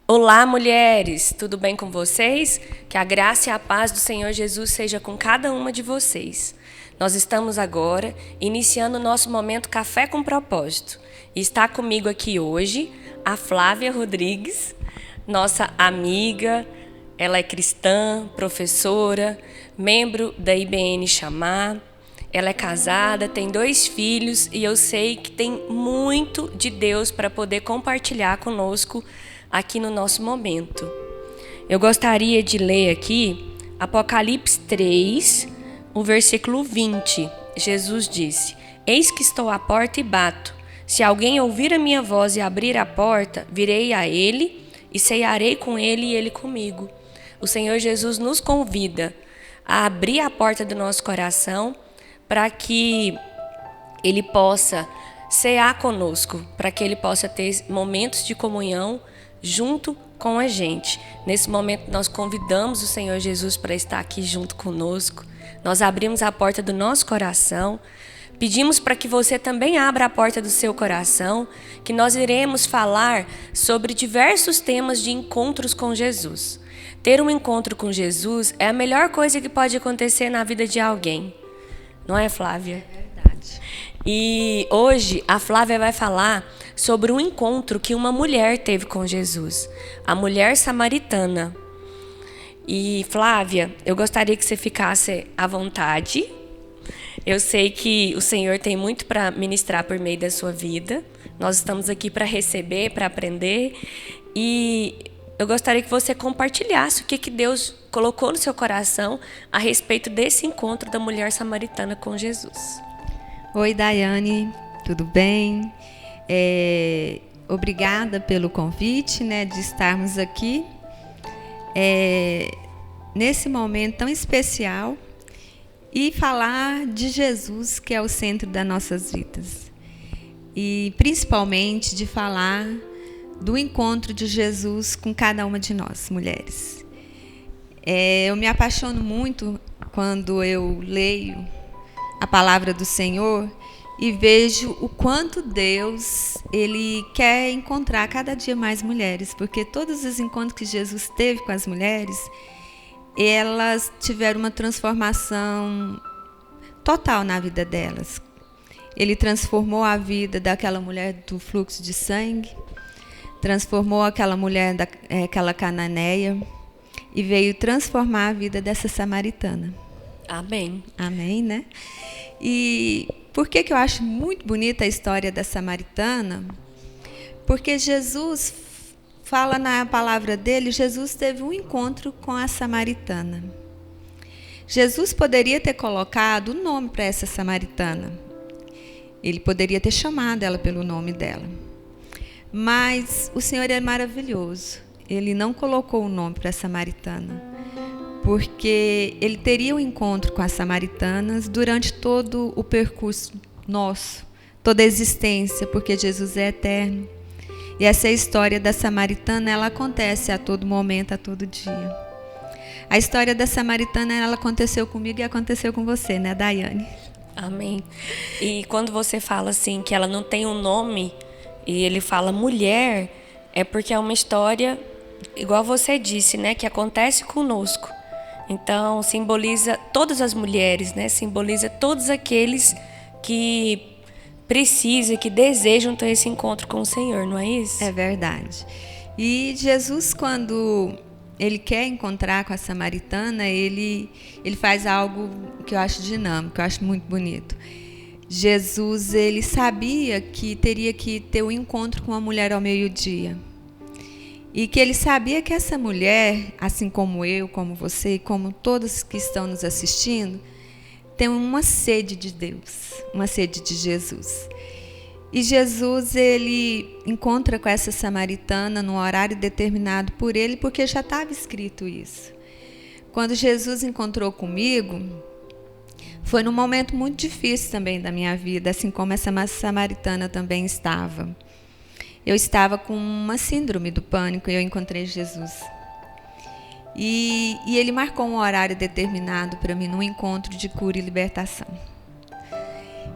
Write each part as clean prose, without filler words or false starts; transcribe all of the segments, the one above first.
Olá, mulheres! Tudo bem com vocês? Que a graça e a paz do Senhor Jesus seja com cada uma de vocês. Nós estamos agora iniciando o nosso momento Café com Propósito. E está comigo aqui hoje a Flávia Rodrigues, nossa amiga. Ela é cristã, professora, membro da IBN Chamar. Ela é casada, tem 2 filhos e eu sei que tem muito de Deus para poder compartilhar conosco aqui no nosso momento. Eu gostaria de ler aqui Apocalipse 3, o versículo 20. Jesus disse: Eis que estou à porta e bato. Se alguém ouvir a minha voz e abrir a porta, virei a ele e cearei com ele e ele comigo. O Senhor Jesus nos convida a abrir a porta do nosso coração para que Ele possa cear conosco, para que Ele possa ter momentos de comunhão junto com a gente. Nesse momento nós convidamos o Senhor Jesus para estar aqui junto conosco. Nós abrimos a porta do nosso coração. Pedimos para que você também abra a porta do seu coração, que nós iremos falar sobre diversos temas de encontros com Jesus. Ter um encontro com Jesus é a melhor coisa que pode acontecer na vida de alguém. Não é, Flávia? É verdade. E hoje a Flávia vai falar sobre um encontro que uma mulher teve com Jesus, a mulher samaritana. E Flávia, eu gostaria que você ficasse à vontade. Eu sei que o Senhor tem muito para ministrar por meio da sua vida. Nós estamos aqui para receber, para aprender. E eu gostaria que você compartilhasse o que Deus colocou no seu coração a respeito desse encontro da mulher samaritana com Jesus. Oi, Daiane, tudo bem? Obrigada pelo convite, de estarmos aqui nesse momento tão especial e falar de Jesus, que é o centro das nossas vidas. E principalmente de falar do encontro de Jesus com cada uma de nós, mulheres. Eu me apaixono muito quando eu leio a palavra do Senhor e vejo o quanto Deus ele quer encontrar cada dia mais mulheres, porque todos os encontros que Jesus teve com as mulheres, elas tiveram uma transformação total na vida delas. Ele transformou a vida daquela mulher do fluxo de sangue, transformou aquela mulher, aquela cananeia, e veio transformar a vida dessa samaritana. Amém. Amém, né? E por que eu acho muito bonita a história da samaritana? Porque Jesus fala na palavra dele, Jesus teve um encontro com a samaritana. Jesus poderia ter colocado o nome para essa samaritana. Ele poderia ter chamado ela pelo nome dela. Mas o Senhor é maravilhoso. Ele não colocou o nome para a samaritana, porque ele teria um encontro com as samaritanas durante todo o percurso nosso, toda a existência, porque Jesus é eterno. E essa história da samaritana, ela acontece a todo momento, a todo dia. A história da samaritana, ela aconteceu comigo e aconteceu com você, né, Daiane? Amém. E quando você fala assim, que ela não tem um nome, e ele fala mulher, é porque é uma história, igual você disse, né, que acontece conosco. Então, simboliza todas as mulheres, né? Simboliza todos aqueles que precisam, que desejam ter esse encontro com o Senhor, não é isso? É verdade. E Jesus, quando ele quer encontrar com a samaritana, ele faz algo que eu acho dinâmico, que eu acho muito bonito. Jesus, ele sabia que teria que ter um encontro com uma mulher ao meio-dia. E que ele sabia que essa mulher, assim como eu, como você, como todos que estão nos assistindo, tem uma sede de Deus, uma sede de Jesus. E Jesus, ele encontra com essa samaritana num horário determinado por ele, porque já estava escrito isso. Quando Jesus encontrou comigo, foi num momento muito difícil também da minha vida, assim como essa samaritana também estava. Eu estava com uma síndrome do pânico e eu encontrei Jesus. E ele marcou um horário determinado para mim, num encontro de cura e libertação.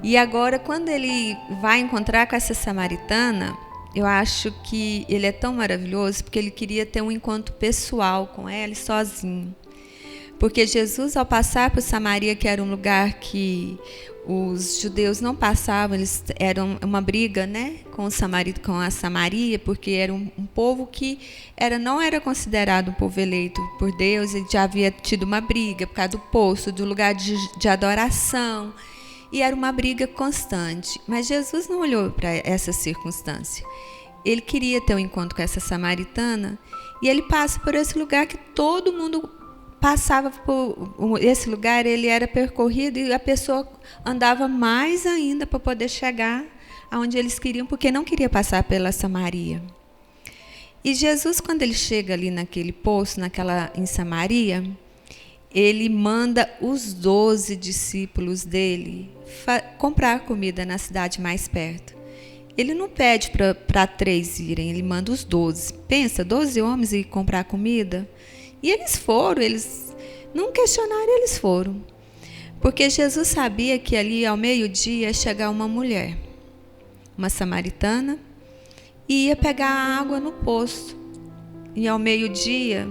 E agora, quando ele vai encontrar com essa samaritana, eu acho que ele é tão maravilhoso porque ele queria ter um encontro pessoal com ela e sozinho. Porque Jesus, ao passar por Samaria, que era um lugar que os judeus não passavam, eles eram uma briga, né, com a Samaria, porque era um povo que não era considerado um povo eleito por Deus, ele já havia tido uma briga por causa do poço, do lugar de adoração, e era uma briga constante. Mas Jesus não olhou para essa circunstância. Ele queria ter um encontro com essa samaritana, e ele passa por esse lugar que todo mundo passava por esse lugar, ele era percorrido e a pessoa andava mais ainda para poder chegar aonde eles queriam, porque não queria passar pela Samaria. E Jesus, quando ele chega ali naquele poço, em Samaria, ele manda os 12 discípulos dele comprar comida na cidade mais perto. Ele não pede para 3 irem, ele manda os 12. Pensa, 12 homens ir comprar comida? E eles foram, eles não questionaram, eles foram. Porque Jesus sabia que ali ao meio-dia ia chegar uma mulher, uma samaritana, e ia pegar a água no poço. E ao meio-dia,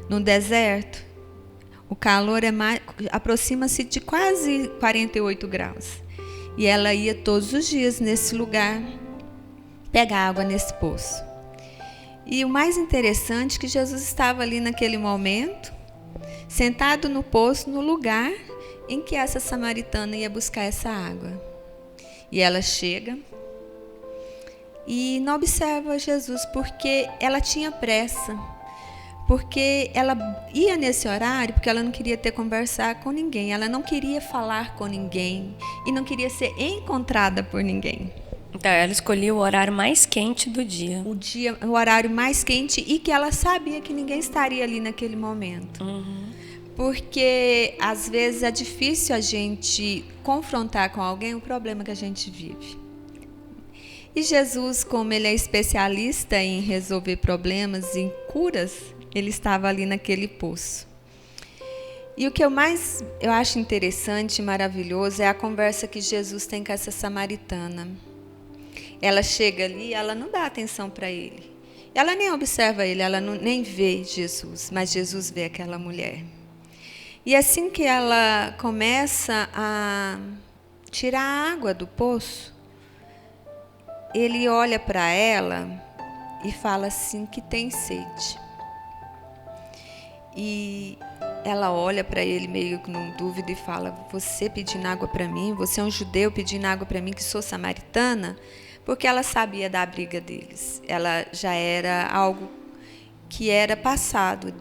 no deserto, o calor aproxima-se de quase 48 graus. E ela ia todos os dias nesse lugar pegar água nesse poço. E o mais interessante é que Jesus estava ali naquele momento, sentado no poço, no lugar em que essa samaritana ia buscar essa água. E ela chega e não observa Jesus porque ela tinha pressa. Porque ela ia nesse horário porque ela não queria conversar com ninguém, ela não queria falar com ninguém e não queria ser encontrada por ninguém. Então, ela escolheu o horário mais quente do dia. O horário mais quente e que ela sabia que ninguém estaria ali naquele momento. Porque, às vezes, é difícil a gente confrontar com alguém o problema que a gente vive. E Jesus, como ele é especialista em resolver problemas, em curas, ele estava ali naquele poço. E o que eu acho interessante e maravilhoso é a conversa que Jesus tem com essa samaritana. Ela chega ali, ela não dá atenção para ele. Ela nem observa ele, ela nem vê Jesus, mas Jesus vê aquela mulher. E assim que ela começa a tirar a água do poço, ele olha para ela e fala assim que tem sede. E ela olha para ele meio com dúvida e fala: você pedindo água para mim? Você é um judeu pedindo água para mim que sou samaritana? Porque ela sabia da briga deles. Ela já era algo que era passado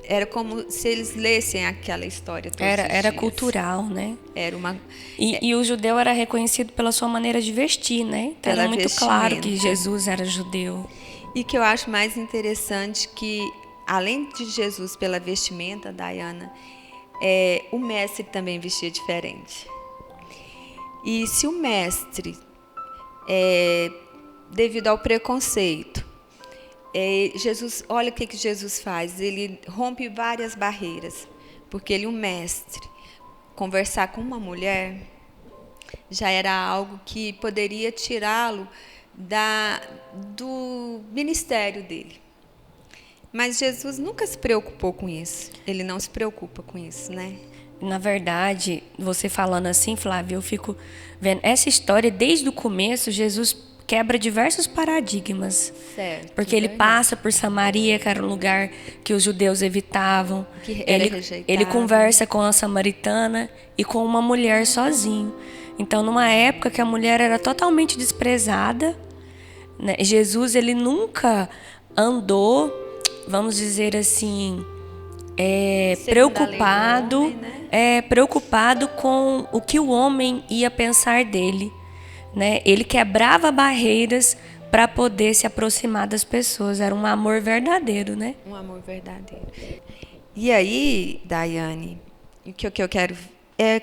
era como se eles lessem aquela história todos os dias. Era cultural, né? Era uma e o judeu era reconhecido pela sua maneira de vestir, né? Então era muito claro que Jesus era judeu. E que eu acho mais interessante que, além de Jesus pela vestimenta, Dayana, o mestre também vestia diferente. E se o mestre, devido ao preconceito, Jesus, olha o que Jesus faz, ele rompe várias barreiras, porque ele, um mestre, conversar com uma mulher já era algo que poderia tirá-lo do ministério dele. Mas Jesus nunca se preocupou com isso, ele não se preocupa com isso, né? Na verdade, você falando assim, Flávia, eu fico vendo essa história desde o começo. Jesus quebra diversos paradigmas. Certo, porque ele passa por Samaria, que era um lugar que os judeus evitavam. Ele conversa com a samaritana e com uma mulher sozinho. Então, numa época que a mulher era totalmente desprezada, né, Jesus ele nunca andou, vamos dizer assim, preocupado, homem, né? Preocupado com o que o homem ia pensar dele, né? Ele quebrava barreiras para poder se aproximar das pessoas. Era um amor verdadeiro, né? Um amor verdadeiro. E aí, Daiane, o que eu quero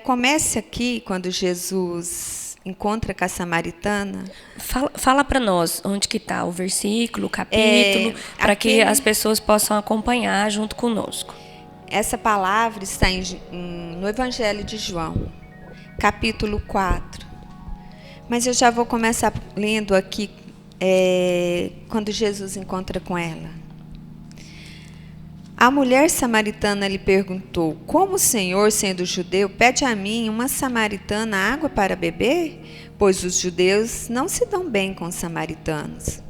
comece aqui quando Jesus encontra com a samaritana. Fala para nós onde que está o versículo, o capítulo, para que as pessoas possam acompanhar junto conosco. Essa palavra está no Evangelho de João, capítulo 4. Mas eu já vou começar lendo aqui quando Jesus encontra com ela. A mulher samaritana lhe perguntou: como o Senhor, sendo judeu, pede a mim, uma samaritana, água para beber? Pois os judeus não se dão bem com os samaritanos.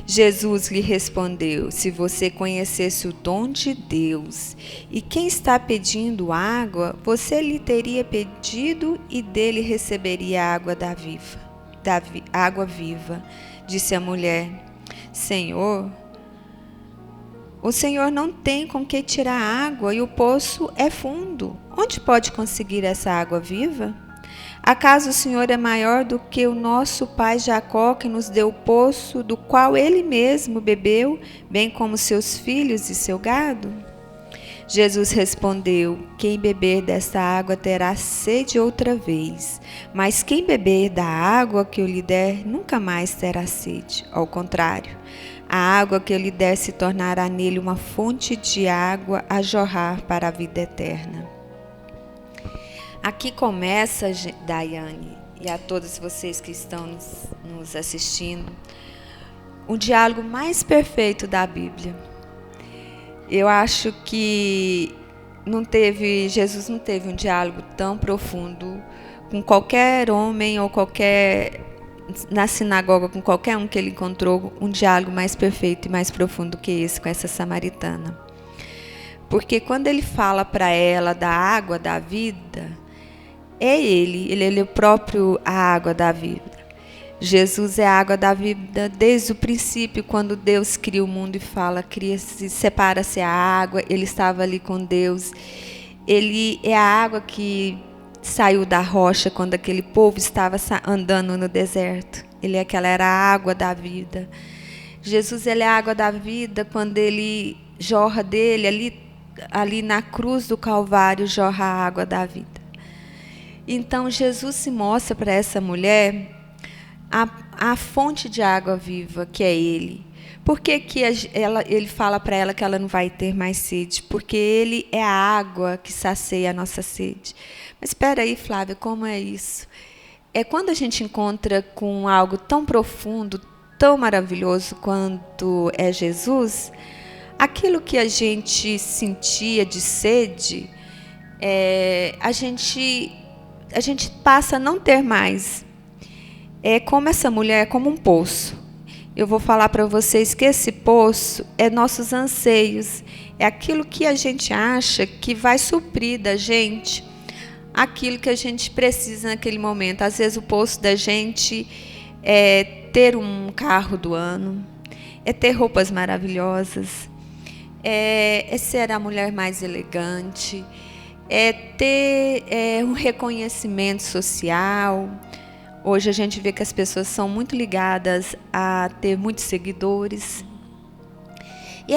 Jesus lhe respondeu: se você conhecesse o dom de Deus e quem está pedindo água, você lhe teria pedido e dele receberia a água viva. Disse a mulher: Senhor, o Senhor não tem com que tirar água e o poço é fundo. Onde pode conseguir essa água viva? Acaso o Senhor é maior do que o nosso pai Jacó, que nos deu o poço, do qual ele mesmo bebeu, bem como seus filhos e seu gado? Jesus respondeu: quem beber desta água terá sede outra vez, mas quem beber da água que eu lhe der nunca mais terá sede. Ao contrário, a água que eu lhe der se tornará nele uma fonte de água a jorrar para a vida eterna. Aqui começa, Daiane, e a todos vocês que estão nos assistindo, o diálogo mais perfeito da Bíblia. Eu acho que Jesus não teve um diálogo tão profundo com qualquer homem ou na sinagoga, com qualquer um que ele encontrou, um diálogo mais perfeito e mais profundo que esse com essa samaritana. Porque quando ele fala para ela da água da vida, ele é o próprio a água da vida. Jesus é a água da vida desde o princípio, quando Deus cria o mundo e fala, separa-se a água, ele estava ali com Deus. Ele é a água que saiu da rocha quando aquele povo estava andando no deserto. Aquela era a água da vida. Jesus, ele é a água da vida quando ele jorra dele, ali na cruz do Calvário, jorra a água da vida. Então, Jesus se mostra para essa mulher a fonte de água viva, que é Ele. Por que ele fala para ela que ela não vai ter mais sede? Porque Ele é a água que sacia a nossa sede. Mas espera aí, Flávia, como é isso? É quando a gente encontra com algo tão profundo, tão maravilhoso quanto é Jesus, aquilo que a gente sentia de sede, a gente passa a não ter mais. É como essa mulher, é como um poço. Eu vou falar para vocês que esse poço é nossos anseios, é aquilo que a gente acha que vai suprir da gente aquilo que a gente precisa naquele momento. Às vezes o poço da gente é ter um carro do ano, é ter roupas maravilhosas, é ser a mulher mais elegante, é ter um reconhecimento social. Hoje a gente vê que as pessoas são muito ligadas a ter muitos seguidores. E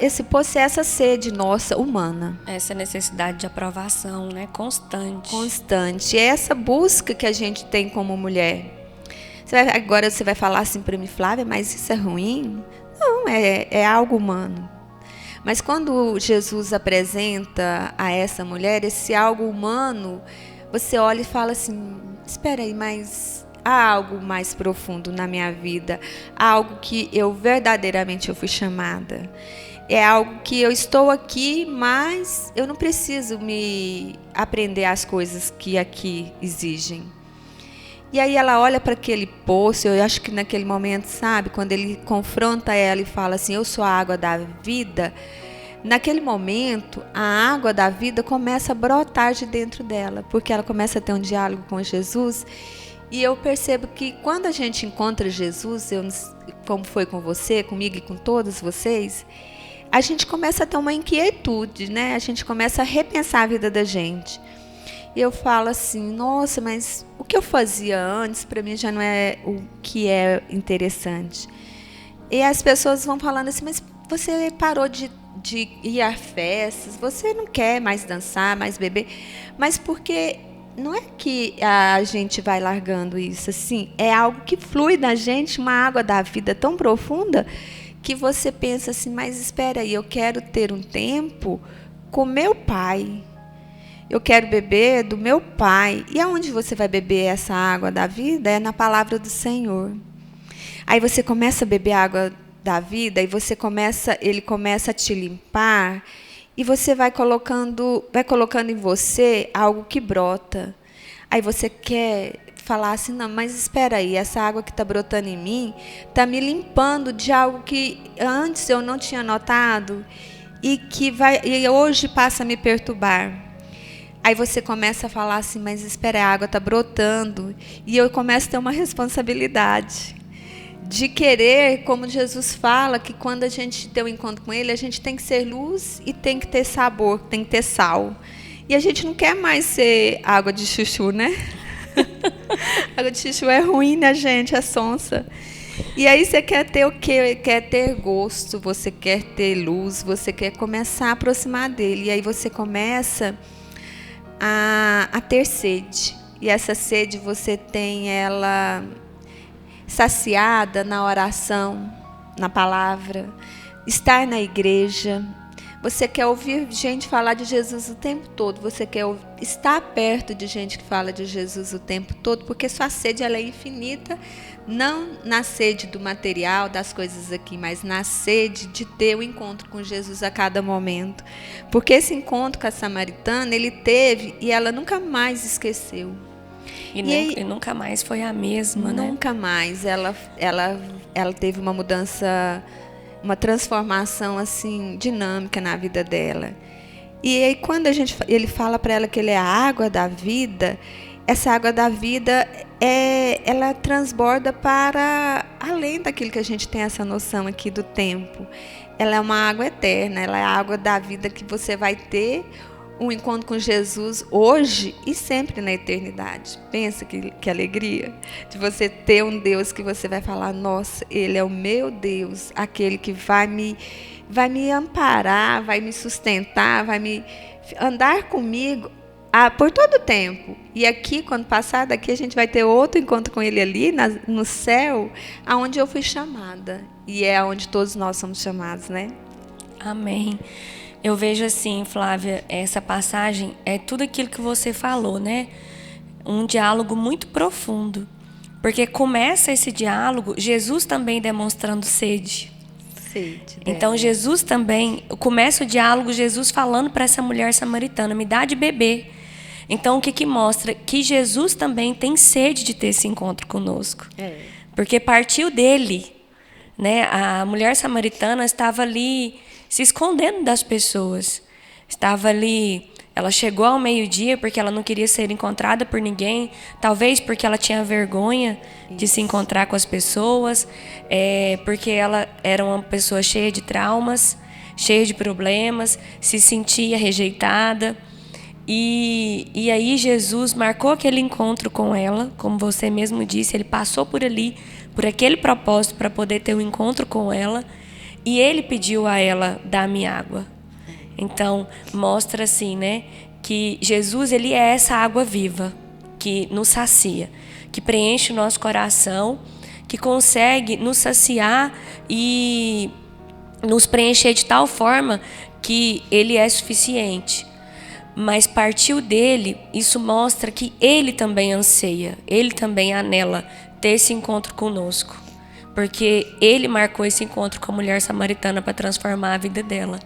esse poço é essa sede nossa, humana. Essa necessidade de aprovação, né? Constante. Constante. É essa busca que a gente tem como mulher. Agora você vai falar assim para mim, Flávia, mas isso é ruim? Não, é algo humano. Mas quando Jesus apresenta a essa mulher esse algo humano, você olha e fala assim, espera aí, mas há algo mais profundo na minha vida, há algo que eu verdadeiramente fui chamada. É algo que eu estou aqui, mas eu não preciso me aprender as coisas que aqui exigem. E aí ela olha para aquele poço, eu acho que naquele momento, sabe, quando ele confronta ela e fala assim, eu sou a água da vida, naquele momento, a água da vida começa a brotar de dentro dela, porque ela começa a ter um diálogo com Jesus. E eu percebo que quando a gente encontra Jesus, como foi com você, comigo e com todos vocês, a gente começa a ter uma inquietude, né? A gente começa a repensar a vida da gente. E eu falo assim, nossa, mas o que eu fazia antes, para mim já não é o que é interessante. E as pessoas vão falando assim, mas você parou de ir a festas, você não quer mais dançar, mais beber, mas porque não é que a gente vai largando isso assim, é algo que flui da gente, uma água da vida tão profunda, que você pensa assim, mas espera aí, eu quero ter um tempo com meu pai, eu quero beber do meu pai. E aonde você vai beber essa água da vida? É na palavra do Senhor. Aí você começa a beber a água da vida e ele começa a te limpar e você vai colocando em você algo que brota. Aí você quer falar assim, não, mas espera aí, essa água que está brotando em mim está me limpando de algo que antes eu não tinha notado e hoje passa a me perturbar. Aí você começa a falar assim, mas espera, a água está brotando. E eu começo a ter uma responsabilidade de querer, como Jesus fala, que quando a gente tem um encontro com Ele, a gente tem que ser luz e tem que ter sabor, tem que ter sal. E a gente não quer mais ser água de chuchu, né? Água de chuchu é ruim, né, gente? É sonsa. E aí você quer ter o quê? Quer ter gosto, você quer ter luz, você quer começar a aproximar dele. E aí você começa a ter sede. E essa sede você tem ela saciada na oração, na palavra, estar na igreja. Você quer ouvir gente falar de Jesus o tempo todo. Você quer estar perto de gente que fala de Jesus o tempo todo, porque sua sede ela é infinita, não na sede do material, das coisas aqui, mas na sede de ter o encontro com Jesus a cada momento. Porque esse encontro com a samaritana, ele teve e ela nunca mais esqueceu. E nunca mais foi a mesma, né? Nunca mais. Ela teve uma mudança, uma transformação assim dinâmica na vida dela. E aí quando ele fala para ela que ele é a água da vida, essa água da vida ela transborda para além daquilo que a gente tem essa noção aqui do tempo. Ela é uma água eterna, ela é a água da vida que você vai ter um encontro com Jesus hoje e sempre na eternidade. Pensa que alegria de você ter um Deus que você vai falar, nossa, Ele é o meu Deus, aquele que vai me amparar, vai me sustentar, vai me andar comigo por todo o tempo. E aqui, quando passar daqui, a gente vai ter outro encontro com Ele ali no céu, aonde eu fui chamada. E é aonde todos nós somos chamados, né? Amém. Eu vejo assim, Flávia, essa passagem é tudo aquilo que você falou, né? Um diálogo muito profundo. Porque começa esse diálogo, Jesus também demonstrando sede. Então, Jesus também, começa o diálogo, Jesus falando para essa mulher samaritana, me dá de beber. Então, o que mostra? Que Jesus também tem sede de ter esse encontro conosco. Porque partiu dele, né? A mulher samaritana estava ali se escondendo das pessoas. Estava ali, ela chegou ao meio-dia porque ela não queria ser encontrada por ninguém, talvez porque ela tinha vergonha de se encontrar com as pessoas, porque ela era uma pessoa cheia de traumas, cheia de problemas, se sentia rejeitada. E aí Jesus marcou aquele encontro com ela, como você mesmo disse, ele passou por ali, por aquele propósito para poder ter um encontro com ela. E ele pediu a ela, dá-me água. Então, mostra assim, né, que Jesus, ele é essa água viva, que nos sacia, que preenche o nosso coração, que consegue nos saciar e nos preencher de tal forma que ele é suficiente. Mas partiu dele, isso mostra que ele também anseia, ele também anela ter esse encontro conosco. Porque ele marcou esse encontro com a mulher samaritana para transformar a vida dela.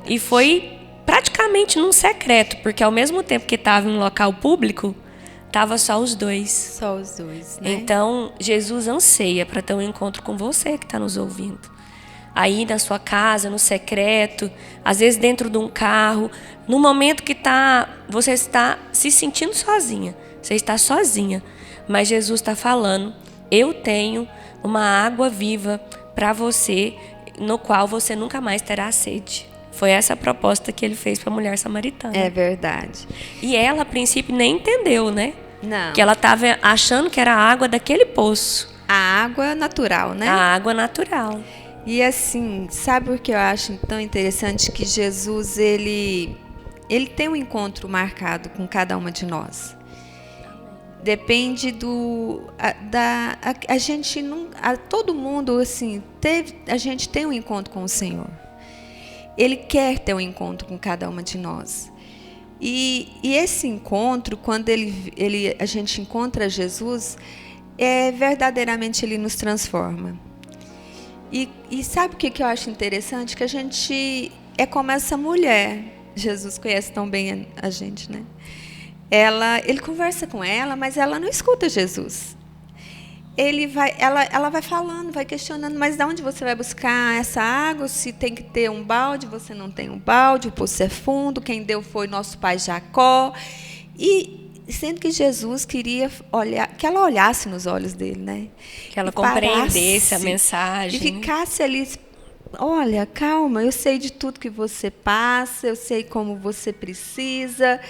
E foi praticamente num secreto, porque ao mesmo tempo que estava em um local público, estava só os dois. Só os dois, né? Então, Jesus anseia para ter um encontro com você que está nos ouvindo. Aí na sua casa, no secreto, às vezes dentro de um carro, no momento que você está se sentindo sozinha, você está sozinha, mas Jesus está falando, eu tenho uma água viva para você, no qual você nunca mais terá sede. Foi essa a proposta que ele fez para a mulher samaritana. É verdade. E ela, a princípio, nem entendeu, né? Não. Que ela estava achando que era a água daquele poço. A água natural, né? A água natural. E assim, sabe o que eu acho tão interessante? Que Jesus, ele tem um encontro marcado com cada uma de nós. Depende a gente não, todo mundo assim a gente tem um encontro com o Senhor. Ele quer ter um encontro com cada uma de nós. E esse encontro, quando a gente encontra Jesus, verdadeiramente ele nos transforma. E sabe o que eu acho interessante? Que a gente é como essa mulher. Jesus conhece tão bem a gente, né? Ele conversa com ela, mas ela não escuta Jesus. Ela vai falando, vai questionando, mas de onde você vai buscar essa água? Se tem que ter um balde, você não tem um balde, o poço é fundo, quem deu foi nosso pai Jacó. E sendo que Jesus queria que ela olhasse nos olhos dele, né? Que ela compreendesse a mensagem. E ficasse ali, olha, calma, eu sei de tudo que você passa, eu sei como você precisa,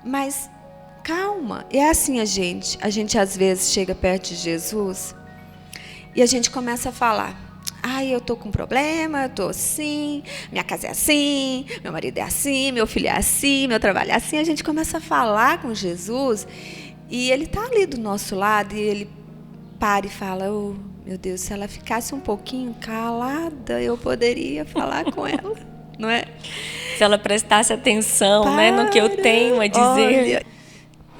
mas calma. É assim a gente às vezes chega perto de Jesus e a gente começa a falar: ai, eu tô com problema, eu tô assim, minha casa é assim, meu marido é assim, meu filho é assim, meu trabalho é assim. A gente começa a falar com Jesus e ele tá ali do nosso lado e ele para e fala: oh, meu Deus, se ela ficasse um pouquinho calada, eu poderia falar com ela, não é? Se ela prestasse atenção, né, no que eu tenho a dizer. Olha.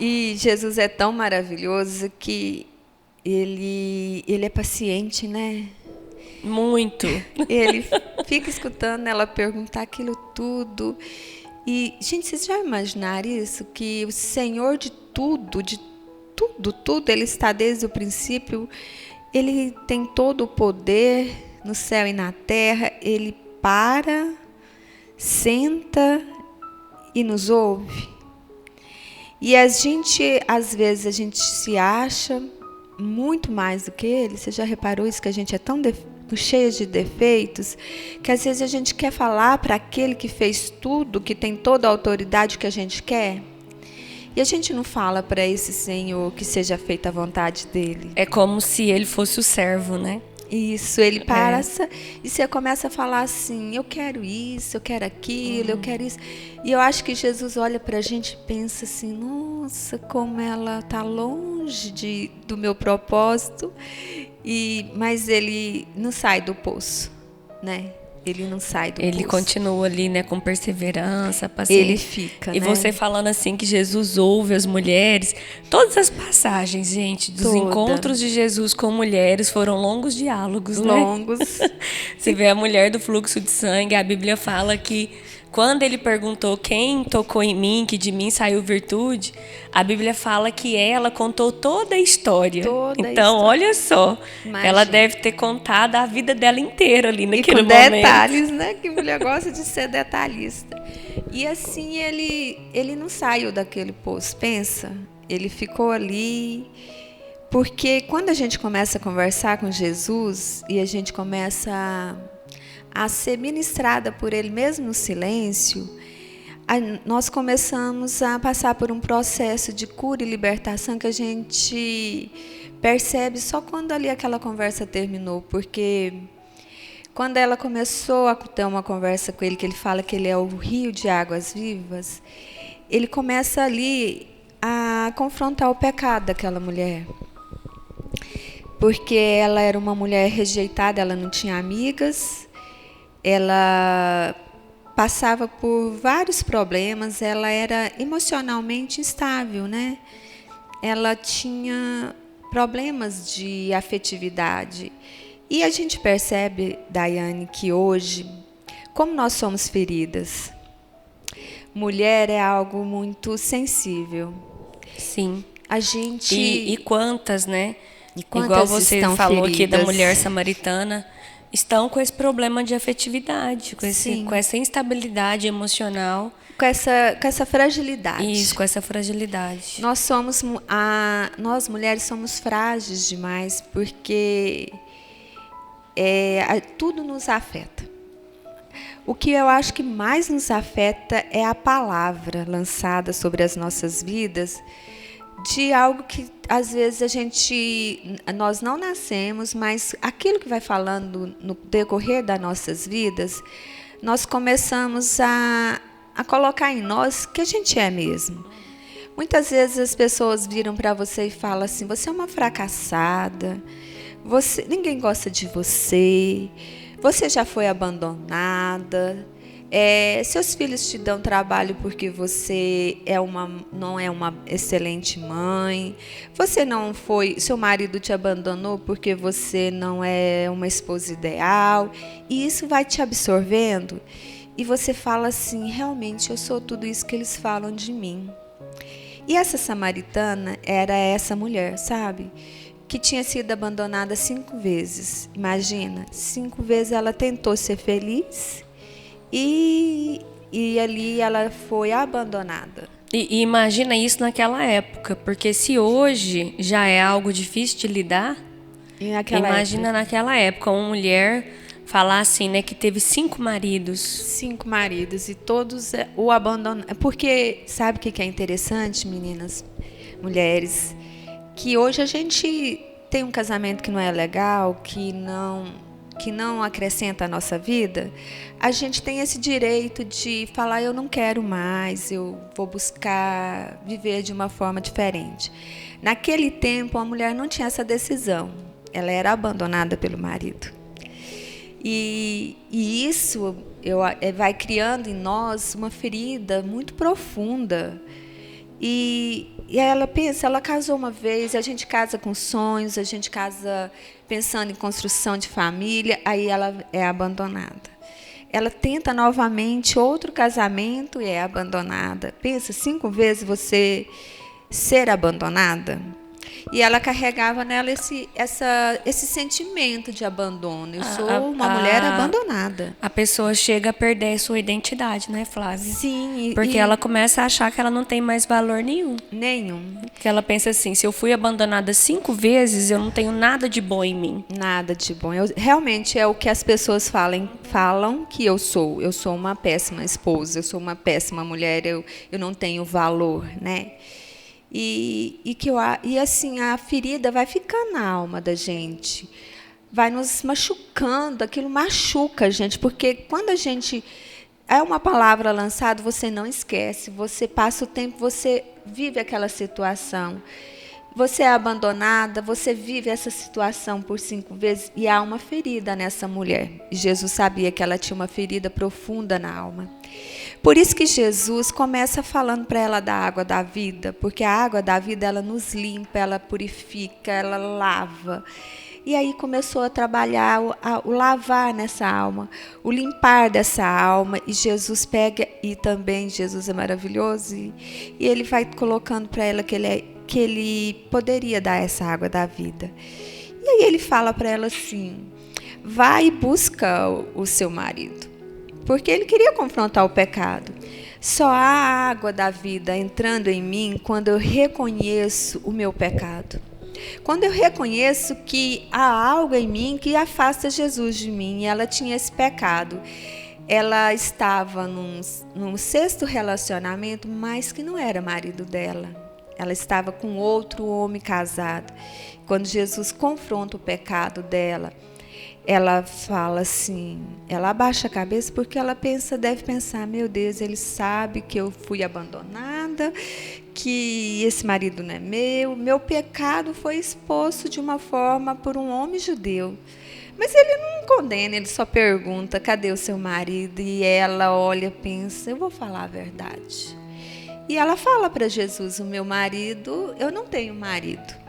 E Jesus é tão maravilhoso que ele é paciente, né? Muito. Ele fica escutando ela perguntar aquilo tudo. E, gente, vocês já imaginaram isso? Que o Senhor de tudo, Ele está desde o princípio. Ele tem todo o poder no céu e na terra. Ele para, senta e nos ouve. E às vezes a gente se acha muito mais do que ele. Você já reparou isso, que a gente é tão cheia de defeitos, que às vezes a gente quer falar para aquele que fez tudo, que tem toda a autoridade que a gente quer, e a gente não fala para esse Senhor que seja feita a vontade dele. É como se ele fosse o servo, né? Isso, ele passa e você começa a falar assim: eu quero isso, eu quero aquilo, eu quero isso. E eu acho que Jesus olha para a gente e pensa assim: nossa, como ela está longe do meu propósito. Mas ele não sai do poço, né? Ele não sai do poço. Ele continua ali, né, com perseverança, paciência. Ele fica, e né? você falando assim que Jesus ouve as mulheres. Todas as passagens, gente, dos encontros de Jesus com mulheres foram longos diálogos, longos. Né? Você vê a mulher do fluxo de sangue, a Bíblia fala que quando ele perguntou quem tocou em mim, que de mim saiu virtude, a Bíblia fala que ela contou toda a história. Então, olha só, ela deve ter contado a vida dela inteira ali naquele momento. E com detalhes, né? Que mulher gosta de ser detalhista. E assim, ele não saiu daquele poço, pensa? Ele ficou ali, porque quando a gente começa a conversar com Jesus e a gente começa a ser ministrada por ele mesmo no silêncio, nós começamos a passar por um processo de cura e libertação que a gente percebe só quando ali aquela conversa terminou, porque quando ela começou a ter uma conversa com ele, que ele fala que ele é o rio de águas vivas, ele começa ali a confrontar o pecado daquela mulher, porque ela era uma mulher rejeitada, ela não tinha amigas, ela passava por vários problemas, ela era emocionalmente instável, né? Ela tinha problemas de afetividade. E a gente percebe, Daiane, que hoje, como nós somos feridas, mulher é algo muito sensível. Sim. A gente... E quantas, né? E quantas igual você falou feridas? aqui da mulher samaritana, estão com esse problema de afetividade, com essa instabilidade emocional. Com essa fragilidade. Isso, com essa fragilidade. Nós mulheres somos frágeis demais, porque tudo nos afeta. O que eu acho que mais nos afeta é a palavra lançada sobre as nossas vidas, de algo que às vezes nós não nascemos, mas aquilo que vai falando no decorrer das nossas vidas, nós começamos a colocar em nós que a gente é mesmo. Muitas vezes as pessoas viram para você e falam assim: você é uma fracassada, ninguém gosta de você, você já foi abandonada. Seus filhos te dão trabalho porque você não é uma excelente mãe. Você não foi, seu marido te abandonou porque você não é uma esposa ideal. E isso vai te absorvendo. E você fala assim, realmente eu sou tudo isso que eles falam de mim. E essa samaritana era essa mulher, sabe? Que tinha sido abandonada 5 vezes. Imagina, 5 vezes ela tentou ser feliz. E ali ela foi abandonada. E imagina isso naquela época, porque se hoje já é algo difícil de lidar, imagina naquela época uma mulher falar assim, né, que teve 5 maridos. 5 maridos e todos o abandonaram. Porque sabe o que é interessante, meninas, mulheres? Que hoje a gente tem um casamento que não é legal, que não acrescenta a nossa vida, a gente tem esse direito de falar, eu não quero mais, eu vou buscar viver de uma forma diferente. Naquele tempo, a mulher não tinha essa decisão, ela era abandonada pelo marido. E isso vai criando em nós uma ferida muito profunda. E ela pensa, ela casou uma vez, a gente casa com sonhos, a gente casa pensando em construção de família, aí ela é abandonada. Ela tenta novamente outro casamento e é abandonada. Pensa, 5 vezes você ser abandonada. E ela carregava nela esse sentimento de abandono. Eu sou uma mulher abandonada. A pessoa chega a perder a sua identidade, né, Flávia? Sim. Porque ela começa a achar que ela não tem mais valor nenhum. Nenhum. Porque ela pensa assim, se eu fui abandonada 5 vezes, eu não tenho nada de bom em mim. Nada de bom. Realmente é o que as pessoas falam que eu sou. Eu sou uma péssima esposa, eu sou uma péssima mulher, eu não tenho valor, né? E assim, a ferida vai ficando na alma da gente, vai nos machucando, aquilo machuca a gente, porque quando a gente é uma palavra lançada, você não esquece, você passa o tempo, você vive aquela situação, você é abandonada, você vive essa situação por 5 vezes e há uma ferida nessa mulher. E Jesus sabia que ela tinha uma ferida profunda na alma. Por isso que Jesus começa falando para ela da água da vida, porque a água da vida ela nos limpa, ela purifica, ela lava. E aí começou a trabalhar o lavar nessa alma, o limpar dessa alma. E Jesus pega, e também Jesus é maravilhoso, e ele vai colocando para ela que ele poderia dar essa água da vida. E aí ele fala para ela assim, vai e busca o seu marido. Porque ele queria confrontar o pecado. Só há água da vida entrando em mim quando eu reconheço o meu pecado. Quando eu reconheço que há algo em mim que afasta Jesus de mim. E ela tinha esse pecado. Ela estava num 6º relacionamento, mas que não era marido dela. Ela estava com outro homem casado. Quando Jesus confronta o pecado dela, ela fala assim, ela abaixa a cabeça porque ela deve pensar, meu Deus, ele sabe que eu fui abandonada, que esse marido não é meu pecado foi exposto de uma forma por um homem judeu. Mas ele não condena, ele só pergunta, cadê o seu marido? E ela olha, pensa, eu vou falar a verdade. E ela fala para Jesus, o meu marido, eu não tenho marido.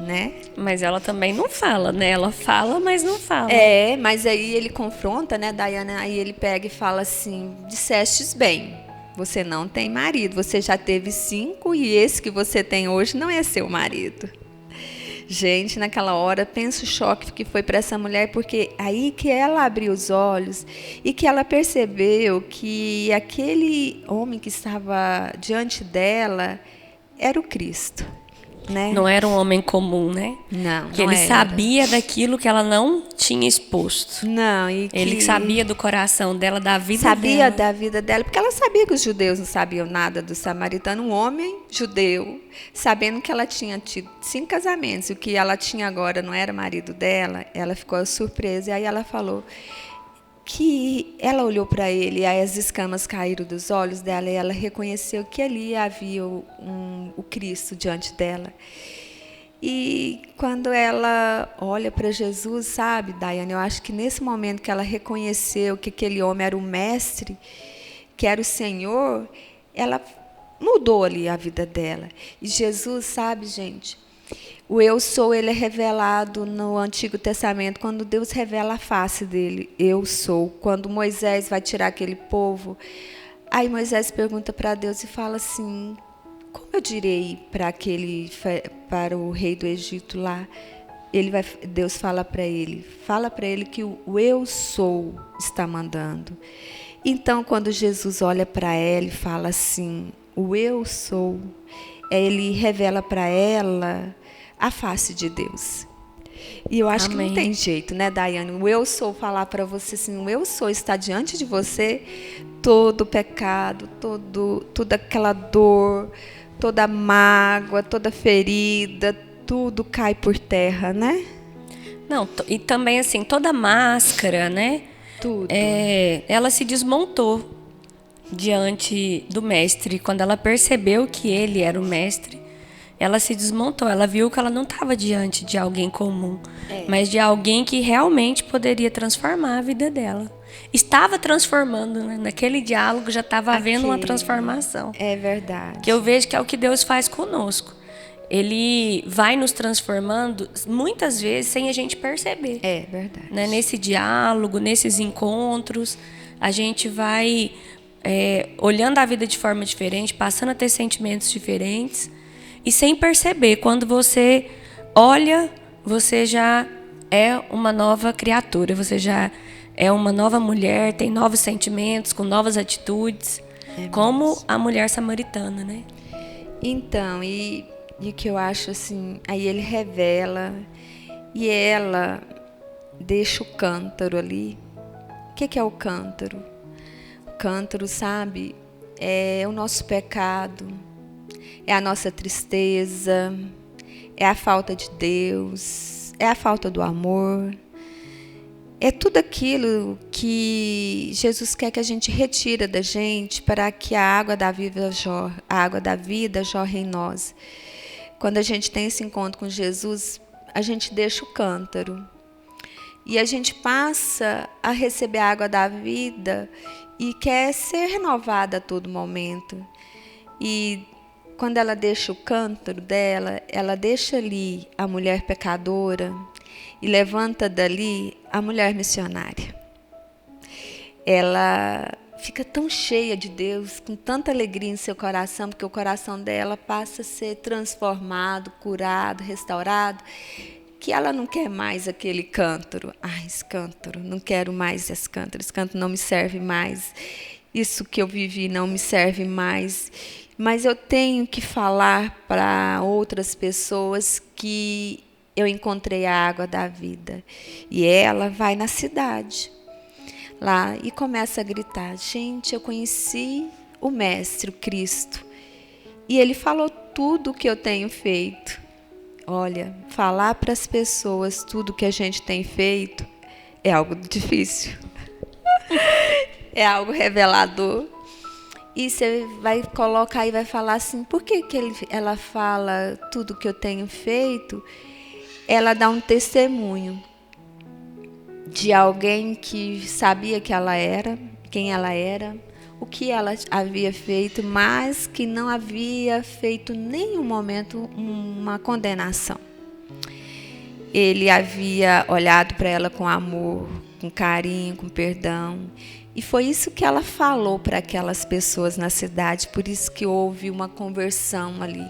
Né? Mas ela também não fala, né? Ela fala, mas não fala. Mas aí ele confronta, né, Daiana? Aí ele pega e fala assim, dissestes bem, você não tem marido, você já teve 5 e esse que você tem hoje não é seu marido. Gente, naquela hora, pensa o choque que foi para essa mulher, porque aí que ela abriu os olhos e que ela percebeu que aquele homem que estava diante dela era o Cristo. Né? Não era um homem comum, né? Não, que ele sabia daquilo que ela não tinha exposto. Não, ele sabia do coração dela, da vida dela. Sabia da vida dela, porque ela sabia que os judeus não sabiam nada do samaritano. Um homem judeu, sabendo que ela tinha tido 5 casamentos, e o que ela tinha agora não era marido dela, ela ficou surpresa. E aí ela falou que ela olhou para ele, e aí as escamas caíram dos olhos dela, e ela reconheceu que ali havia o Cristo diante dela. E quando ela olha para Jesus, sabe, Daiane, eu acho que nesse momento que ela reconheceu que aquele homem era o mestre, que era o Senhor, ela mudou ali a vida dela. E Jesus, sabe, gente, o eu sou, ele é revelado no Antigo Testamento, quando Deus revela a face dele, eu sou. Quando Moisés vai tirar aquele povo, aí Moisés pergunta para Deus e fala assim, como eu direi para o rei do Egito lá? Deus fala para ele que o eu sou está mandando. Então, quando Jesus olha para ela e fala assim, o eu sou, ele revela para ela a face de Deus. E eu acho Amém. que não tem jeito, né, Daiane? O eu sou falar para você assim, o eu sou está diante de você, todo o pecado, toda aquela dor, toda mágoa, toda ferida, tudo cai por terra, né? Não, e também assim, toda máscara, né? Tudo. Ela se desmontou diante do mestre. Quando ela percebeu que ele era o mestre, ela se desmontou. Ela viu que ela não estava diante de alguém comum, mas de alguém que realmente poderia transformar a vida dela. Estava transformando, né? Naquele diálogo já estava havendo uma transformação. É verdade. Que eu vejo que é o que Deus faz conosco. Ele vai nos transformando, muitas vezes, sem a gente perceber. É verdade. Né? Nesse diálogo, nesses encontros, a gente vai olhando a vida de forma diferente, passando a ter sentimentos diferentes. E sem perceber, quando você olha, você já é uma nova criatura, você já é uma nova mulher, tem novos sentimentos, com novas atitudes, como a mulher samaritana, né? Então, e o que eu acho assim, aí ele revela, e ela deixa o cântaro ali. O que é o cântaro? O cântaro, sabe, é o nosso pecado, é a nossa tristeza, é a falta de Deus, é a falta do amor. É tudo aquilo que Jesus quer que a gente retira da gente para que a água da vida jorre em nós. Quando a gente tem esse encontro com Jesus, a gente deixa o cântaro. E a gente passa a receber a água da vida e quer ser renovada a todo momento. E quando ela deixa o cântaro dela, ela deixa ali a mulher pecadora e levanta dali a mulher missionária. Ela fica tão cheia de Deus, com tanta alegria em seu coração, porque o coração dela passa a ser transformado, curado, restaurado, que ela não quer mais aquele cântaro. Esse cântaro, não quero mais esse cântaro não me serve mais. Isso que eu vivi não me serve mais. Mas eu tenho que falar para outras pessoas que eu encontrei a água da vida. E ela vai na cidade lá e começa a gritar, gente, eu conheci o Mestre, o Cristo. E ele falou tudo o que eu tenho feito. Olha, falar para as pessoas tudo que a gente tem feito é algo difícil. É algo revelador. E você vai colocar e vai falar assim, por que ela fala tudo que eu tenho feito? Ela dá um testemunho de alguém que sabia que ela era, quem ela era, o que ela havia feito, mas que não havia feito em nenhum momento uma condenação. Ele havia olhado para ela com amor, com carinho, com perdão. E foi isso que ela falou para aquelas pessoas na cidade, por isso que houve uma conversão ali.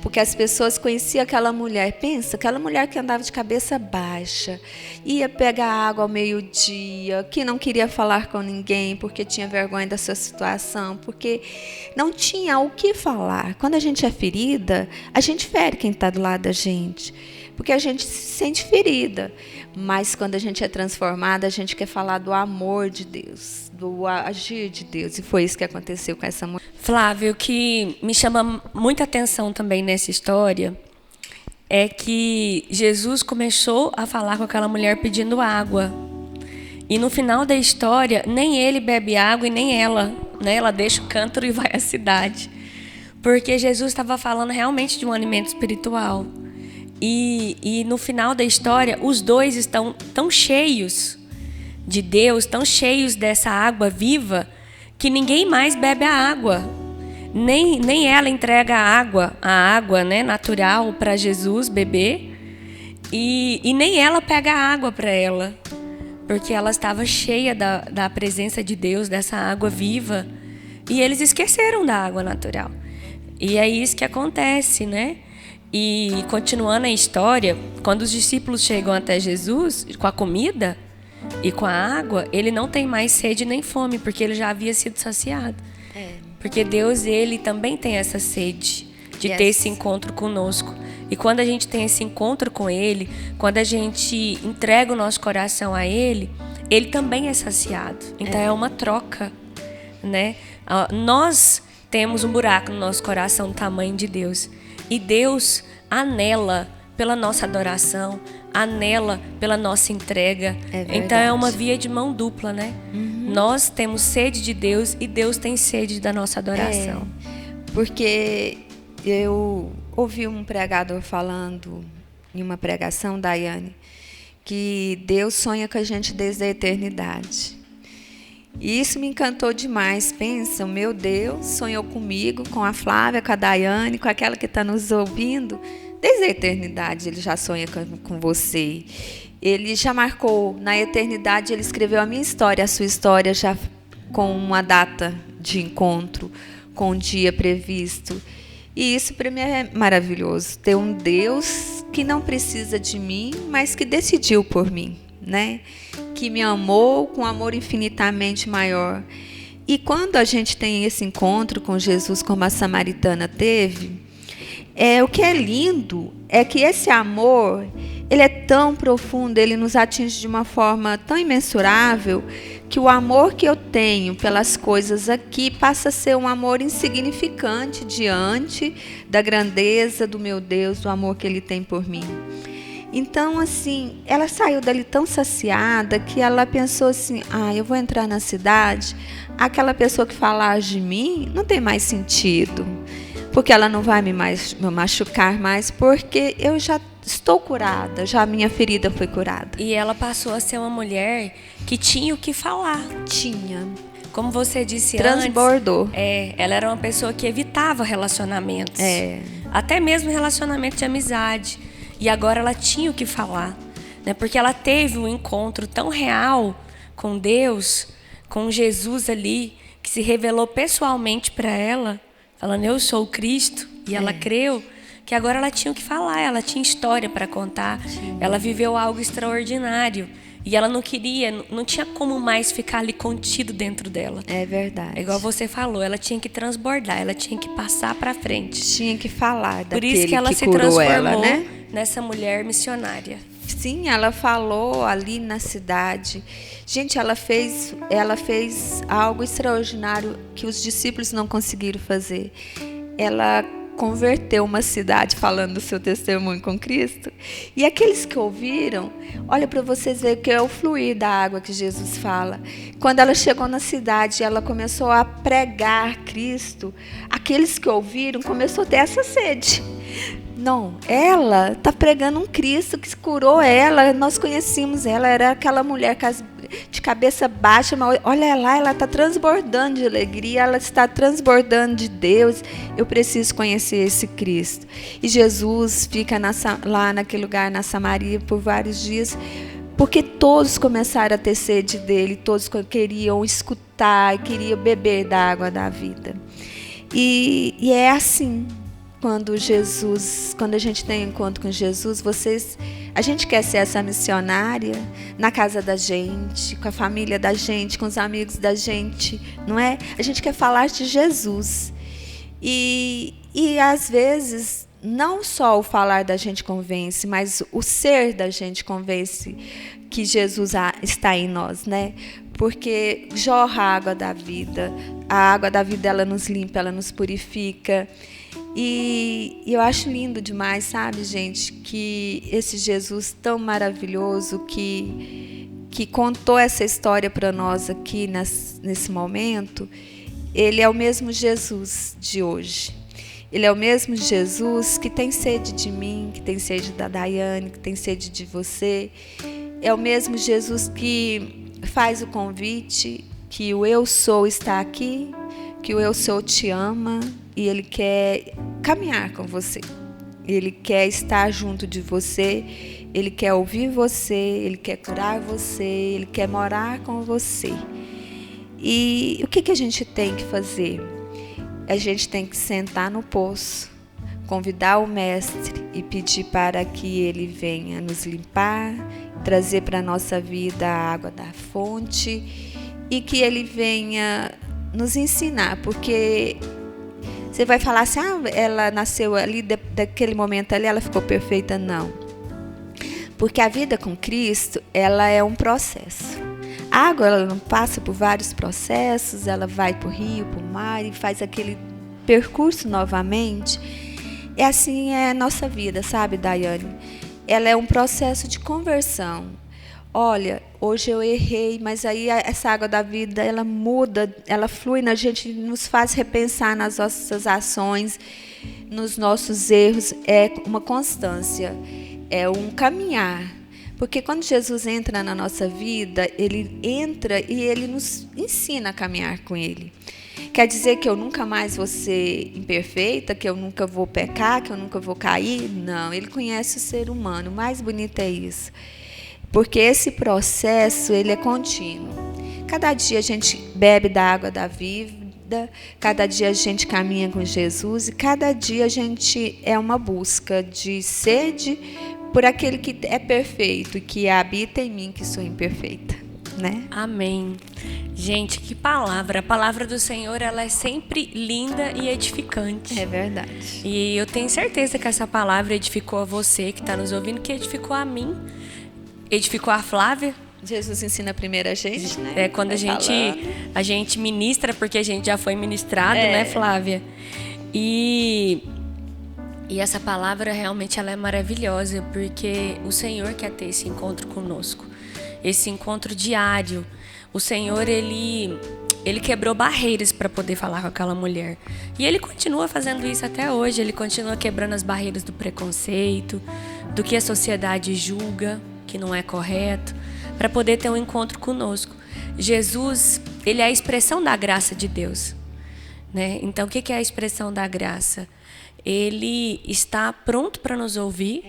Porque as pessoas conheciam aquela mulher. Pensa, aquela mulher que andava de cabeça baixa, ia pegar água ao meio-dia, que não queria falar com ninguém porque tinha vergonha da sua situação, porque não tinha o que falar. Quando a gente é ferida, a gente fere quem está do lado da gente, porque a gente se sente ferida. Mas quando a gente é transformada, a gente quer falar do amor de Deus, do agir de Deus. E foi isso que aconteceu com essa mulher. Flávio, o que me chama muita atenção também nessa história é que Jesus começou a falar com aquela mulher pedindo água. E no final da história, nem ele bebe água e nem ela, né? Ela deixa o cântaro e vai à cidade. Porque Jesus estava falando realmente de um alimento espiritual. E no final da história, os dois estão tão cheios de Deus, tão cheios dessa água viva, que ninguém mais bebe a água. Nem ela entrega a água, né, natural para Jesus beber. E nem ela pega a água para ela. Porque ela estava cheia da presença de Deus, dessa água viva. E eles esqueceram da água natural. E é isso que acontece, né? E continuando a história, quando os discípulos chegam até Jesus com a comida e com a água, ele não tem mais sede nem fome, porque ele já havia sido saciado. Porque Deus, ele também tem essa sede de ter esse encontro conosco. E quando a gente tem esse encontro com ele, quando a gente entrega o nosso coração a ele, ele também é saciado. Então é uma troca, né? Nós temos um buraco no nosso coração do tamanho de Deus. E Deus anela pela nossa adoração, anela pela nossa entrega. Então é uma via de mão dupla, né? Nós temos sede de Deus e Deus tem sede da nossa adoração. Porque eu ouvi um pregador falando em uma pregação, Daiane, que Deus sonha com a gente desde a eternidade. E isso me encantou demais. Pensa, o meu Deus sonhou comigo, com a Flávia, com a Daiane, com aquela que está nos ouvindo. Desde a eternidade ele já sonha com você. Ele já marcou, na eternidade ele escreveu a minha história, a sua história, já com uma data de encontro, com um dia previsto. E isso para mim é maravilhoso, ter um Deus que não precisa de mim, mas que decidiu por mim, né? Que me amou com amor infinitamente maior. E quando a gente tem esse encontro com Jesus, como a samaritana teve, o que é lindo é que esse amor, ele é tão profundo, ele nos atinge de uma forma tão imensurável, que o amor que eu tenho pelas coisas aqui passa a ser um amor insignificante diante da grandeza do meu Deus, do amor que ele tem por mim. Então, assim, ela saiu dali tão saciada que ela pensou assim, eu vou entrar na cidade, aquela pessoa que falar de mim não tem mais sentido, porque ela não vai me machucar mais, porque eu já estou curada, já a minha ferida foi curada. E ela passou a ser uma mulher que tinha o que falar. Tinha. Como você disse Transbordou. antes, ela era uma pessoa que evitava relacionamentos. Até mesmo relacionamento de amizade. E agora ela tinha o que falar, né? Porque ela teve um encontro tão real com Deus, com Jesus ali, que se revelou pessoalmente para ela, falando, eu sou o Cristo, e ela creu, que agora ela tinha o que falar, ela tinha história para contar, ela viveu algo extraordinário, e ela não tinha como mais ficar ali contido dentro dela. É verdade. É igual você falou, ela tinha que transbordar, ela tinha que passar para frente. Tinha que falar daquele que curou ela, né? Por isso que ela se transformou nessa mulher missionária. Sim, ela falou ali na cidade. Gente, ela fez algo extraordinário que os discípulos não conseguiram fazer. Ela converteu uma cidade falando do seu testemunho com Cristo. E aqueles que ouviram, olha para vocês verem que é o fluir da água que Jesus fala. Quando ela chegou na cidade, ela começou a pregar Cristo. Aqueles que ouviram começou a ter essa sede. Não, ela está pregando um Cristo que curou ela. Nós conhecíamos ela, era aquela mulher de cabeça baixa, mas olha lá, ela está transbordando de alegria, ela está transbordando de Deus. Eu preciso conhecer esse Cristo. E Jesus fica lá naquele lugar, na Samaria, por vários dias, porque todos começaram a ter sede dele, todos queriam escutar, queriam beber da água da vida. E é assim. Quando a gente tem um encontro com Jesus, a gente quer ser essa missionária na casa da gente, com a família da gente, com os amigos da gente, não é? A gente quer falar de Jesus. E às vezes, não só o falar da gente convence, mas o ser da gente convence que Jesus está em nós, né? Porque jorra a água da vida. A água da vida, ela nos limpa, ela nos purifica. E eu acho lindo demais, sabe, gente, que esse Jesus tão maravilhoso que contou essa história para nós aqui nesse momento, ele é o mesmo Jesus de hoje. Ele é o mesmo Jesus que tem sede de mim, que tem sede da Daiane, que tem sede de você. É o mesmo Jesus que faz o convite, que o Eu Sou está aqui, que o Eu Sou te ama e Ele quer caminhar com você. Ele quer estar junto de você, Ele quer ouvir você, Ele quer curar você, Ele quer morar com você. E o que a gente tem que fazer? A gente tem que sentar no poço, convidar o Mestre e pedir para que Ele venha nos limpar, trazer para a nossa vida a água da fonte e que Ele venha nos ensinar, porque você vai falar assim, ela nasceu ali, daquele momento ali, ela ficou perfeita. Não. Porque a vida com Cristo, ela é um processo. A água, ela não passa por vários processos, ela vai para o rio, para o mar e faz aquele percurso novamente. É assim é a nossa vida, sabe, Daiane? Ela é um processo de conversão. Olha, hoje eu errei, mas aí essa água da vida, ela muda, ela flui na gente, nos faz repensar nas nossas ações, nos nossos erros. É uma constância, é um caminhar. Porque quando Jesus entra na nossa vida, Ele entra e Ele nos ensina a caminhar com Ele. Quer dizer que eu nunca mais vou ser imperfeita, que eu nunca vou pecar, que eu nunca vou cair? Não, Ele conhece o ser humano, o mais bonito é isso. Porque esse processo, ele é contínuo. Cada dia a gente bebe da água da vida, cada dia a gente caminha com Jesus e cada dia a gente é uma busca de sede por aquele que é perfeito e que habita em mim, que sou imperfeita, né? Amém. Gente, que palavra. A palavra do Senhor, ela é sempre linda e edificante. É verdade. E eu tenho certeza que essa palavra edificou a você que está nos ouvindo, que edificou a mim, edificou a Flávia. Jesus ensina primeiro a gente, né? É quando a gente ministra, porque a gente já foi ministrado, né, Flávia? E essa palavra realmente ela é maravilhosa, porque o Senhor quer ter esse encontro conosco, esse encontro diário. O Senhor, ele quebrou barreiras para poder falar com aquela mulher. E Ele continua fazendo isso até hoje. Ele continua quebrando as barreiras do preconceito, do que a sociedade julga que não é correto, para poder ter um encontro conosco. Jesus, Ele é a expressão da graça de Deus, né? Então, o que é a expressão da graça? Ele está pronto para nos ouvir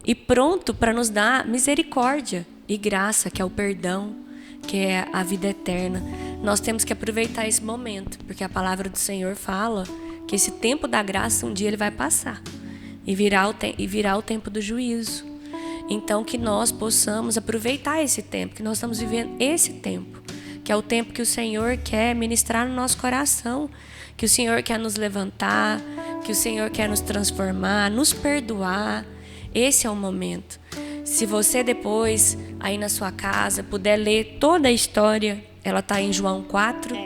e pronto para nos dar misericórdia e graça, que é o perdão, que é a vida eterna. Nós temos que aproveitar esse momento, porque a palavra do Senhor fala que esse tempo da graça um dia ele vai passar e virá o tempo do juízo. Então que nós possamos aproveitar esse tempo, que nós estamos vivendo esse tempo, que é o tempo que o Senhor quer ministrar no nosso coração, que o Senhor quer nos levantar, que o Senhor quer nos transformar, nos perdoar. Esse é o momento. Se você depois, aí na sua casa, puder ler toda a história, ela está em João 4,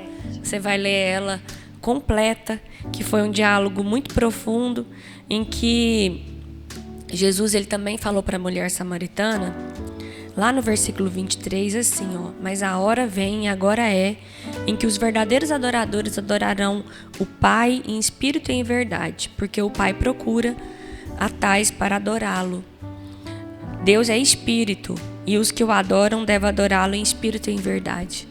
você vai ler ela completa, que foi um diálogo muito profundo, em que Jesus ele também falou para a mulher samaritana, lá no versículo 23, assim, mas a hora vem, e agora é, em que os verdadeiros adoradores adorarão o Pai em espírito e em verdade, porque o Pai procura a tais para adorá-lo. Deus é espírito, e os que o adoram devem adorá-lo em espírito e em verdade.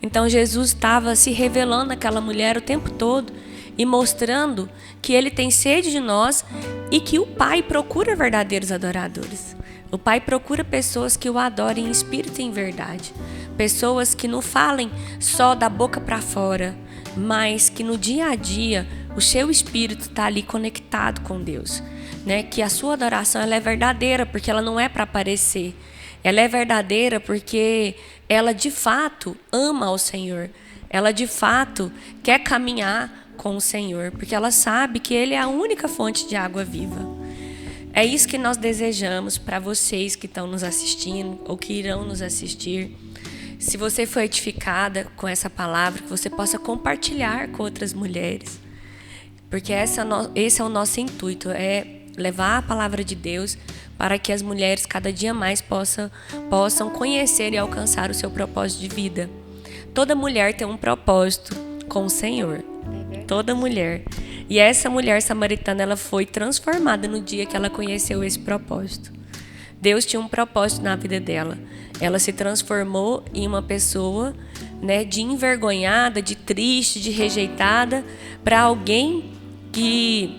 Então Jesus estava se revelando àquela mulher o tempo todo e mostrando que Ele tem sede de nós e que o Pai procura verdadeiros adoradores. O Pai procura pessoas que o adorem em espírito e em verdade. Pessoas que não falem só da boca para fora, mas que no dia a dia o seu espírito está ali conectado com Deus. Né? Que a sua adoração ela é verdadeira, porque ela não é para aparecer. Ela é verdadeira porque ela de fato ama ao Senhor. Ela de fato quer caminhar com o Senhor, porque ela sabe que Ele é a única fonte de água viva. É isso que nós desejamos para vocês que estão nos assistindo ou que irão nos assistir. Se você foi edificada com essa palavra, que você possa compartilhar com outras mulheres. Porque esse é o nosso intuito, é levar a palavra de Deus para que as mulheres cada dia mais possam conhecer e alcançar o seu propósito de vida. Toda mulher tem um propósito com o Senhor. Toda mulher. E essa mulher samaritana, ela foi transformada no dia que ela conheceu esse propósito. Deus tinha um propósito na vida dela. Ela se transformou em uma pessoa, né, de envergonhada, de triste, de rejeitada, para alguém que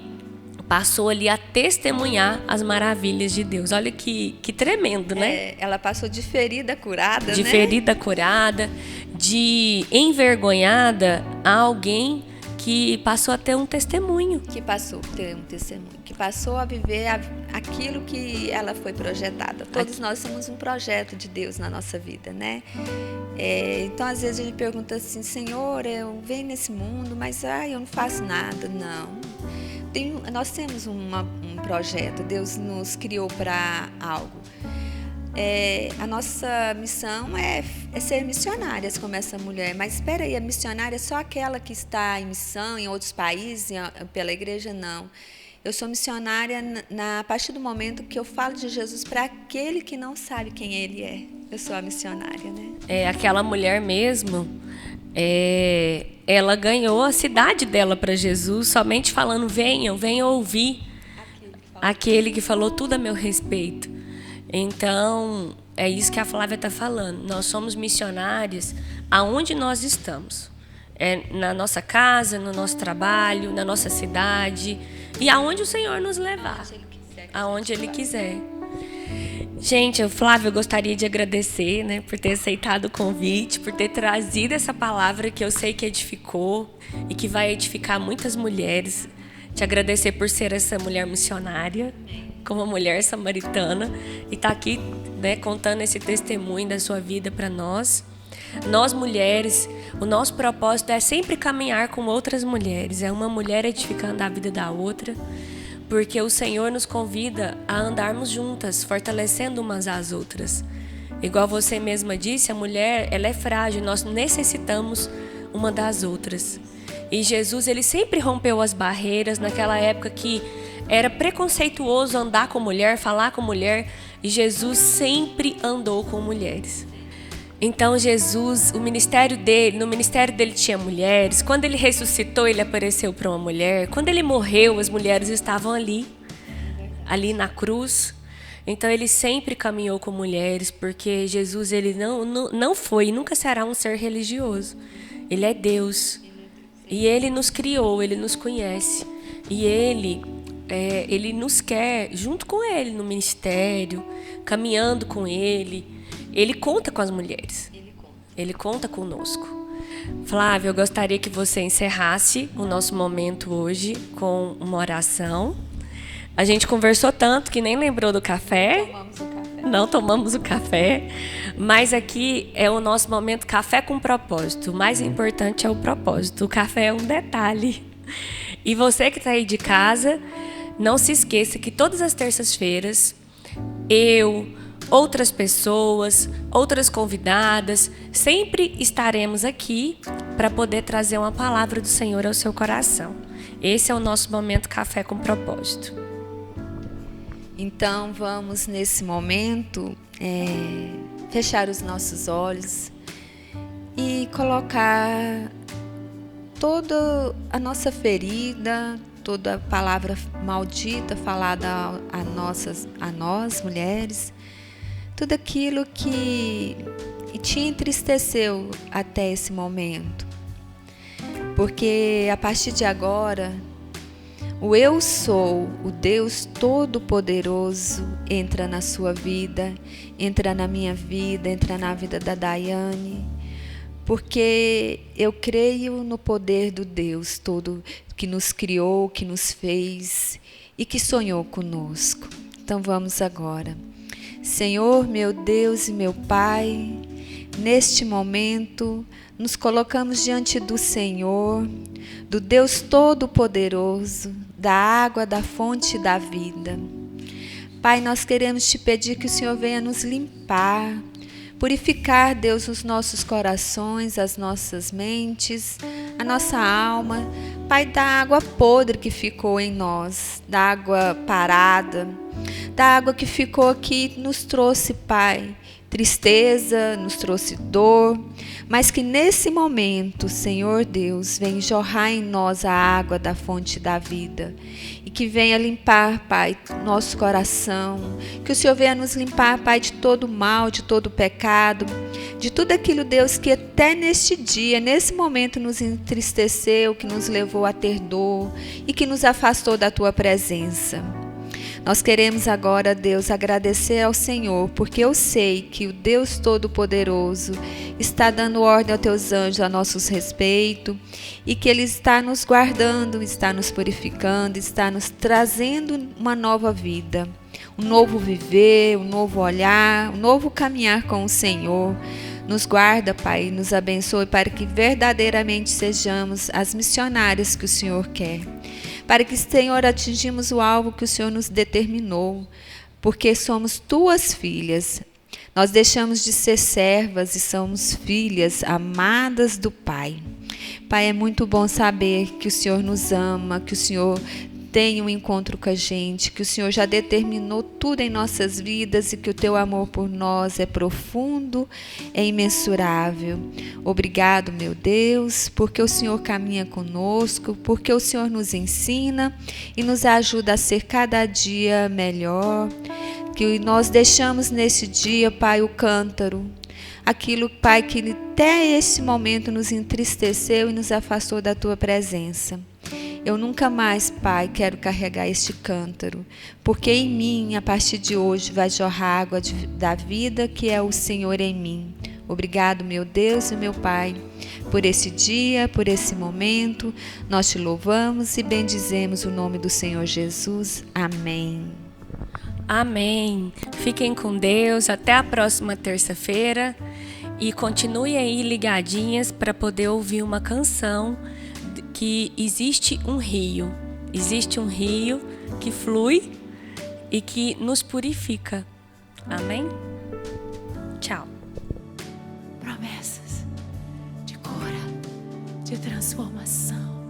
passou ali a testemunhar as maravilhas de Deus. Olha que tremendo, né? Ela passou de ferida curada, de né? ferida curada, de envergonhada a alguém que passou a ter um testemunho. Que passou a ter um testemunho, que passou a viver aquilo que ela foi projetada. Todos nós somos um projeto de Deus na nossa vida, né? Então, às vezes a gente pergunta assim, Senhor, eu venho nesse mundo, mas eu não faço nada. Não. Nós temos um projeto, Deus nos criou para algo. A nossa missão é ser missionárias como essa mulher. Mas espera aí, a missionária é só aquela que está em missão em outros países, pela igreja? Não. Eu sou missionária a partir do momento que eu falo de Jesus para aquele que não sabe quem ele é. Eu sou a missionária, né? Aquela mulher mesmo, ela ganhou a cidade dela para Jesus somente falando, venham ouvir aquele que falou tudo a meu respeito. Então, é isso que a Flávia está falando. Nós somos missionárias aonde nós estamos. Na nossa casa, no nosso trabalho, na nossa cidade e aonde o Senhor nos levar. Aonde Ele quiser. Gente, Flávia, eu gostaria de agradecer, né, por ter aceitado o convite, por ter trazido essa palavra que eu sei que edificou e que vai edificar muitas mulheres. Te agradecer por ser essa mulher missionária, como mulher samaritana, e estar aqui, né, contando esse testemunho da sua vida para nós. Nós mulheres, o nosso propósito é sempre caminhar com outras mulheres. É uma mulher edificando a vida da outra. Porque o Senhor nos convida a andarmos juntas, fortalecendo umas às outras. Igual você mesma disse, a mulher, ela é frágil, nós necessitamos uma das outras. E Jesus, ele sempre rompeu as barreiras naquela época que era preconceituoso andar com mulher, falar com mulher, e Jesus sempre andou com mulheres. Então Jesus, no ministério dele tinha mulheres. Quando ele ressuscitou, ele apareceu para uma mulher. Quando ele morreu, as mulheres estavam ali na cruz. Então ele sempre caminhou com mulheres, porque Jesus, ele não foi e nunca será um ser religioso. Ele é Deus. E ele nos criou, ele nos conhece. E ele nos quer junto com ele no ministério, caminhando com ele. Ele conta com as mulheres. Ele conta conosco. Flávia, eu gostaria que você encerrasse o nosso momento hoje com uma oração. A gente conversou tanto que nem lembrou do café. Não tomamos o café. Mas aqui é o nosso momento café com propósito. O mais importante é o propósito. O café é um detalhe. E você que está aí de casa, não se esqueça que todas as terças-feiras, outras pessoas, outras convidadas, sempre estaremos aqui para poder trazer uma palavra do Senhor ao seu coração. Esse é o nosso momento Café com Propósito. Então vamos nesse momento fechar os nossos olhos e colocar toda a nossa ferida, toda a palavra maldita falada a nós mulheres, tudo aquilo que te entristeceu até esse momento. Porque a partir de agora, o Eu Sou, o Deus Todo-Poderoso, entra na sua vida, entra na minha vida, entra na vida da Daiane. Porque eu creio no poder do Deus todo que nos criou, que nos fez e que sonhou conosco. Então vamos agora. Senhor, meu Deus e meu Pai, neste momento nos colocamos diante do Senhor, do Deus Todo-Poderoso, da água, da fonte da vida. Pai, nós queremos te pedir que o Senhor venha nos limpar, purificar, Deus, os nossos corações, as nossas mentes, a nossa alma. Pai, da água podre que ficou em nós, da água parada, da água que ficou aqui, nos trouxe, Pai, tristeza, nos trouxe dor, mas que nesse momento, Senhor Deus, venha jorrar em nós a água da fonte da vida e que venha limpar, Pai, nosso coração, que o Senhor venha nos limpar, Pai, de todo mal, de todo pecado, de tudo aquilo, Deus, que até neste dia, nesse momento nos entristeceu, que nos levou a ter dor e que nos afastou da Tua presença. Nós queremos agora, Deus, agradecer ao Senhor, porque eu sei que o Deus Todo-Poderoso está dando ordem aos teus anjos a nossos respeito e que Ele está nos guardando, está nos purificando, está nos trazendo uma nova vida, um novo viver, um novo olhar, um novo caminhar com o Senhor. Nos guarda, Pai, e nos abençoe para que verdadeiramente sejamos as missionárias que o Senhor quer. Para que, Senhor, atingimos o alvo que o Senhor nos determinou, porque somos Tuas filhas. Nós deixamos de ser servas e somos filhas amadas do Pai. Pai, é muito bom saber que o Senhor nos ama, que o Senhor tem um encontro com a gente, que o Senhor já determinou tudo em nossas vidas e que o Teu amor por nós é profundo, é imensurável. Obrigado, meu Deus, porque o Senhor caminha conosco, porque o Senhor nos ensina e nos ajuda a ser cada dia melhor. Que nós deixamos nesse dia, Pai, o cântaro, aquilo, Pai, que até esse momento nos entristeceu e nos afastou da Tua presença. Eu nunca mais, Pai, quero carregar este cântaro, porque em mim, a partir de hoje, vai jorrar água da vida, que é o Senhor em mim. Obrigado, meu Deus e meu Pai, por esse dia, por esse momento. Nós Te louvamos e bendizemos o nome do Senhor Jesus. Amém. Amém. Fiquem com Deus. Até a próxima terça-feira. E continue aí ligadinhas para poder ouvir uma canção que existe um rio que flui e que nos purifica. Amém? Tchau. Promessas de cura, de transformação.